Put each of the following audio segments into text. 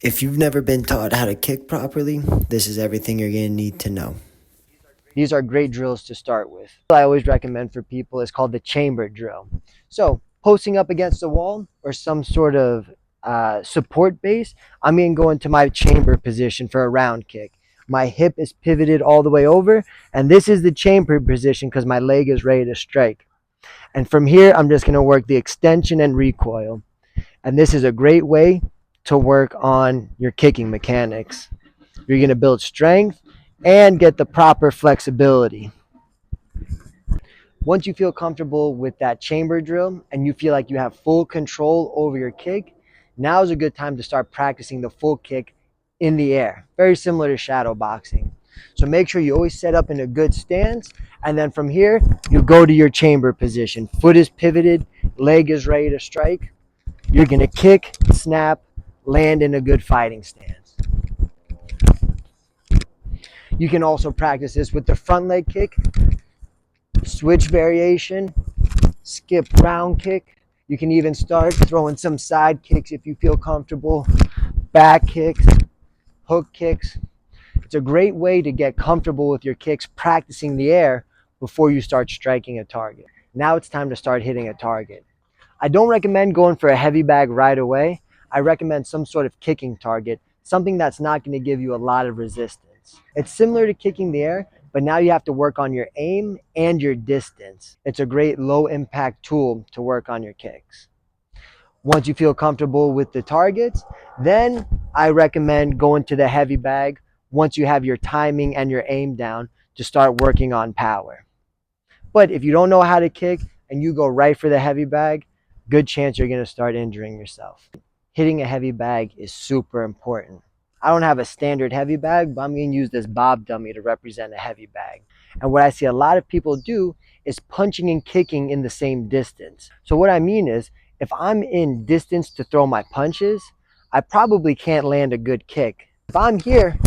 If you've never been taught how to kick properly, this is everything you're going to need to know. These are great drills to start with. I always recommend for people is called the chamber drill. So posting up against the wall or some sort of support base, I'm going to go into my chamber position for a round kick. My hip is pivoted all the way over, and this is the chamber position because my leg is ready to strike. And from here, I'm just going to work the extension and recoil. And this is a great way to work on your kicking mechanics. You're going to build strength and get the proper flexibility. Once you feel comfortable with that chamber drill and you feel like you have full control over your kick, now is a good time to start practicing the full kick in the air. Very similar to shadow boxing. So make sure you always set up in a good stance, and then from here, you go to your chamber position. Foot is pivoted, leg is ready to strike. You're going to kick, snap, land in a good fighting stance. You can also practice this with the front leg kick, switch variation, skip round kick. You can even start throwing some side kicks if you feel comfortable, back kicks, hook kicks. It's a great way to get comfortable with your kicks, practicing the air before you start striking a target. Now it's time to start hitting a target. I don't recommend going for a heavy bag right away. I recommend some sort of kicking target, something that's not going to give you a lot of resistance. It's similar to kicking the air, but now you have to work on your aim and your distance. It's a great low impact tool to work on your kicks. Once you feel comfortable with the targets, then I recommend going to the heavy bag once you have your timing and your aim down to start working on power. But if you don't know how to kick and you go right for the heavy bag, good chance you're going to start injuring yourself. Hitting a heavy bag is super important. I don't have a standard heavy bag, but I'm going to use this Bob dummy to represent a heavy bag. And what I see a lot of people do is punching and kicking in the same distance. So what I mean is, if I'm in distance to throw my punches, I probably can't land a good kick. If I'm here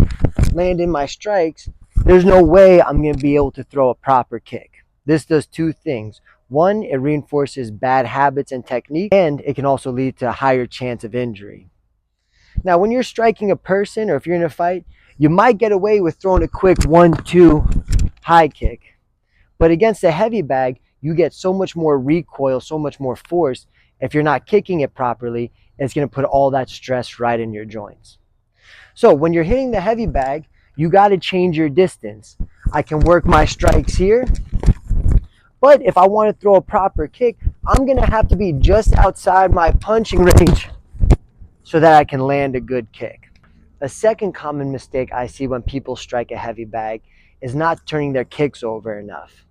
landing my strikes, there's no way I'm going to be able to throw a proper kick. This does two things. One, it reinforces bad habits and technique, and it can also lead to a higher chance of injury. Now, when you're striking a person or if you're in a fight, you might get away with throwing a quick 1-2 high kick. But against a heavy bag, you get so much more recoil, so much more force. If you're not kicking it properly, it's going to put all that stress right in your joints. So when you're hitting the heavy bag, you got to change your distance. I can work my strikes here, but if I want to throw a proper kick, I'm going to have to be just outside my punching range so that I can land a good kick. A second common mistake I see when people strike a heavy bag is not turning their kicks over enough.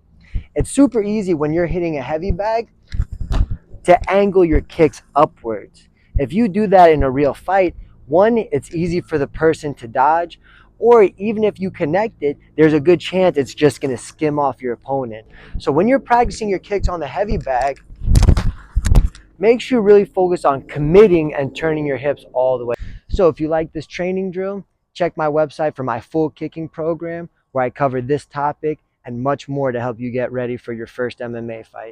It's super easy when you're hitting a heavy bag to angle your kicks upwards. If you do that in a real fight, one, it's easy for the person to dodge, or even if you connect it, there's a good chance it's just going to skim off your opponent. So when you're practicing your kicks on the heavy bag, make sure you really focus on committing and turning your hips all the way. So if you like this training drill, check my website for my full kicking program where I cover this topic and much more to help you get ready for your first MMA fight.